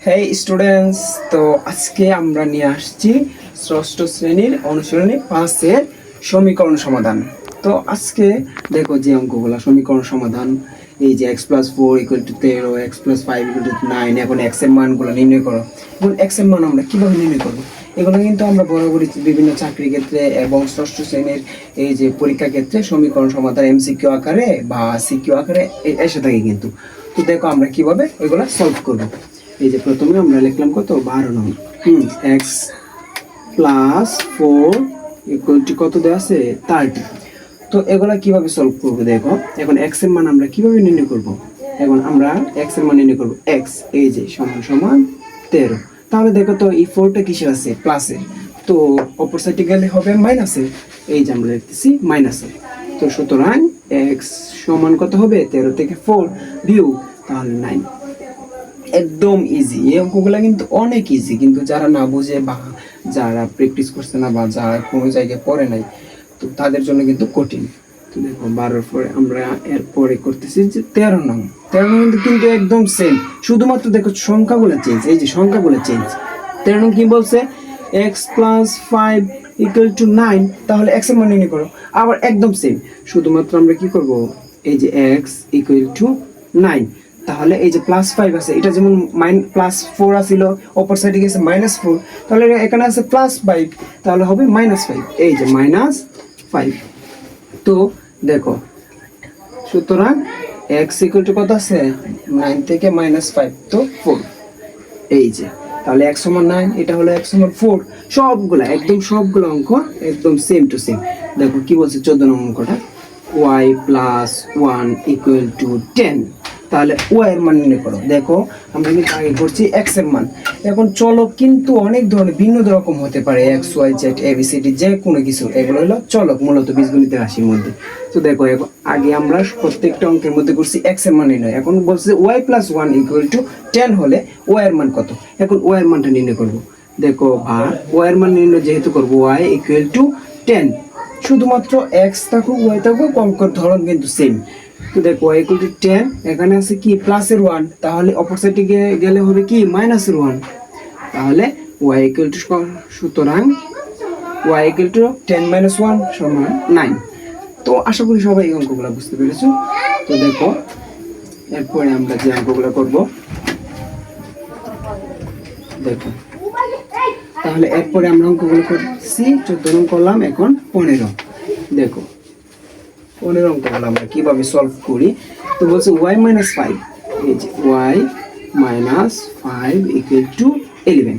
হেই students, তো আজকে আমরা নিয়ে আসছি ষষ্ঠ শ্রেণীর অনুশীলনী 5-এর সমীকরণ সমাধান। তো আজকে দেখো যে অঙ্কগুলো সমীকরণ সমাধান, এই যে x+4 = 13, x+5 = 9। এখন x এর মানগুলো নির্ণয় করো। এখন x এর মান আমরা কিভাবে নির্ণয় করব? এগুলো কিন্তু আমরা বরাবরই বিভিন্ন চাকরি ক্ষেত্রে এবং ষষ্ঠ শ্রেণীর এই যে পরীক্ষা ক্ষেত্রে সমীকরণ সমাধান MCQ আকারে বা CQ আকারে এসে থাকে কিন্তু। তো দেখো আমরা কিভাবে এগুলো সলভ করব। এই যে প্রথমে আমরা লিখলাম কত 12 নং x+4 = কত দেওয়া আছে 30। তো এগুলা কিভাবে সলভ করব দেখো। এখন x এর মান আমরা কিভাবে নির্ণয় করব? এখন আমরা x এর মান নির্ণয় করব x এই যে সমান 13। তাহলে দেখো তো এই 4টা কিসের আছে প্লাসে, তো অপর সাইডে গেলে হবে মাইনাসে। এই যে আমরা লিখতেছি মাইনাসে। তো সুতরাং x সমান কত হবে 13 থেকে 4 বিয়োগ তাহলে 9। একদম ইজি। এই অঙ্কগুলো কিন্তু অনেক ইজি, কিন্তু যারা না বুঝে বা যারা প্র্যাকটিস করছে না বা যারা কোনো জায়গায় পড়ে নাই, তো তাদের জন্য কিন্তু কঠিন। তো দেখো 12 পরে আমরা এরপরে করতেছি যে 13 নং। 13 নং কিন্তু একদম সেম, শুধুমাত্র দেখো সংখ্যাগুলো চেঞ্জ। এই যে সংখ্যাগুলো চেঞ্জ। 13 নং কি বলছে x+5 = 9। তাহলে x এর মান নির্ণয় করো। আবার একদম সেম, শুধুমাত্র আমরা কি করব এই যে x = 9। তাহলে এই যে +5 আছে, এটা যেমন +4 আছিল, অপর সাইডে গেছে -4, তাহলে এখানে আছে +5, তাহলে হবে -5। এই যে -5। তো দেখো সুতরাং x = কত আছে 9 থেকে -5, তো 4। এই যে তাহলে x = 9, এটা হলো x = 4। সবগুলা একদম সবগুলো অঙ্ক একদম সেম টু সেম। দেখো কি বলছে 14 নং অঙ্কটা y+1 = 10। তাহলে y এর মান নির্ণয় করো। দেখো আমরা কিন্তু আগে করছি x এর মান। এখন চলক কিন্তু অনেক ধরনের ভিন্ন রকম হতে পারে, x y z a b c d যে কোনো কিছু, এগুলো হলো চলক মূলত বীজগণিতের রাশির মধ্যে। তো দেখো আগে আমরা প্রত্যেকটা অঙ্কের মধ্যে করছি x এর মান নির্ণয়। এখন বলছে y+1 = 10 হলে y এর মান কত। এখন y এর মানটা নির্ণয় করব। দেখো y এর মান নির্ণয় যেহেতু করব y = 10, শুধুমাত্র x থাকুক y থাকুক অঙ্কের ধরন কিন্তু সেম। তো দেখো y = 10, এখানে আছে কি প্লাসের 1, তাহলে অপর সাইডে গেলে হবে কি মাইনাসের 1। তাহলে y সুতরাং y = 10 - 1 = 9। তো আশা করি সবাই এই অঙ্কগুলো বুঝতে পেরেছো। তো দেখো এরপরে আমরা যে অঙ্কগুলো করব, দেখো তাহলে এরপরে আমরা অঙ্কগুলো করছি 14 নং করলাম, এখন 15। দেখো 15 অঙ্কগুলো আমরা কিভাবে সলভ করি। তো বলছে y-5, এই যে y-5 = 11।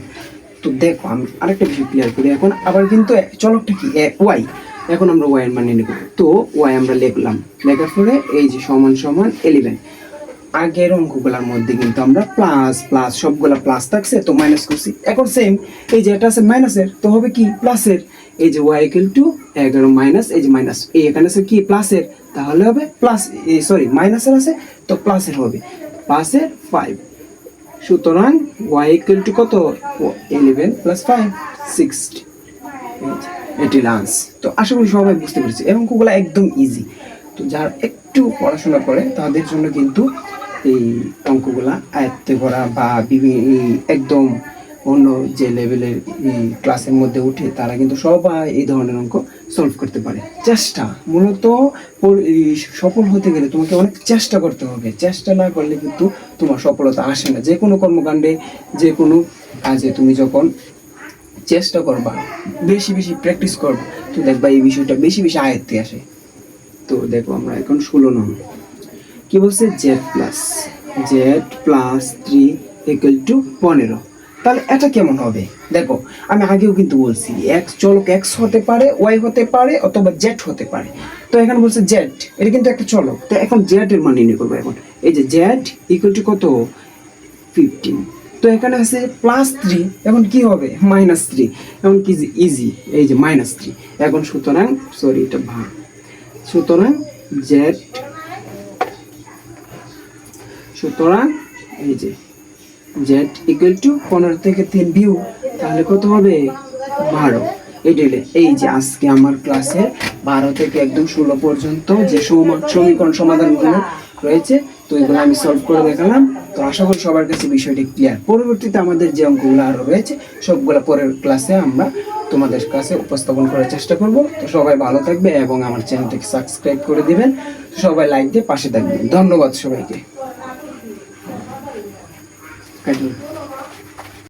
তো দেখো আমি আরেকটা বিষয় ক্লিয়ার করি। এখন আবার কিন্তু চলকটা কি y, এখন আমরা y এর মান নির্ণয় করব। তো y আমরা লিখলাম, লেখার পরে এই যে সমান 11। আগের অঙ্কগুলোর মধ্যে কিন্তু আমরা প্লাস প্লাস সবগুলা প্লাস থাকছে, তো মাইনাস করছি। এখন সেম এই যে এটা আছে মাইনাসের, তো হবে কি প্লাসের। এই যে y = 11 মাইনাস এই যে মাইনাস, এই এখানে আছে কি প্লাসের, তাহলে হবে প্লাস, সরি মাইনাসের আছে তো প্লাসের হবে, প্লাসের 5। সুতরাং y = কত 11 + 5 60। এটি লাঞ্চ। তো আশা করি সবাই বুঝতে পেরেছি। এবং অঙ্কগুলো একদম ইজি। তো যারা একটু পড়াশোনা করে তাদের জন্য কিন্তু এই অঙ্কগুলা আয়ত্তে করা বা একদম অন্য যে লেভেলের ক্লাসের মধ্যে উঠে তারা কিন্তু সবাই এই ধরনের অঙ্ক সলভ করতে পারে। চেষ্টা মূলত সফল হতে গেলে তোমাকে অনেক চেষ্টা করতে হবে। চেষ্টা না করলে কিন্তু তোমার সফলতা আসে না। যে কোনো কর্মকাণ্ডে, যে কোনো কাজে তুমি যখন চেষ্টা করবা, বেশি বেশি প্র্যাকটিস করবা, তো দেখবা এই বিষয়টা বেশি বেশি আয়ত্তে আসে। তো দেখো আমরা এখন 16 নং কি বলছে z+3 = 15। তাহলে এটা কেমন হবে দেখো, আমি আগেও কিন্তু বলছি চলক x হতে পারে, y হতে পারে, অথবা z হতে পারে। তো এখানে বলছে z, এটা কিন্তু একটা চলক। তো এখন z এর মান নির্ণয় করবো। এখন এই যে z = কত 15। তো এখানে আছে +3, এখন কি হবে -3। এখন কি ইজি, এই যে -3। এখন সুতরাং সরি এটা ভাগ, সুতরাং এই যে z = 15 থেকে 3 বিয়োগ, তাহলে কত হবে 12। এই যে আজকে আমার ক্লাসে 12 থেকে একদম 16 পর্যন্ত যে সমীকরণ সমাধানগুলো রয়েছে তো এগুলো আমি সলভ করে দেখালাম। তো আশা করি সবার কাছে বিষয়টি ক্লিয়ার। পরবর্তীতে আমাদের যে অঙ্কগুলো আরও রয়েছে সবগুলো পরের ক্লাসে আমরা তোমাদের কাছে উপস্থাপন করার চেষ্টা করব। তো সবাই ভালো থাকবে এবং আমার চ্যানেলটিকে সাবস্ক্রাইব করে দিবেন। সবাই লাইক দিয়ে পাশে থাকবেন। ধন্যবাদ সবাইকে।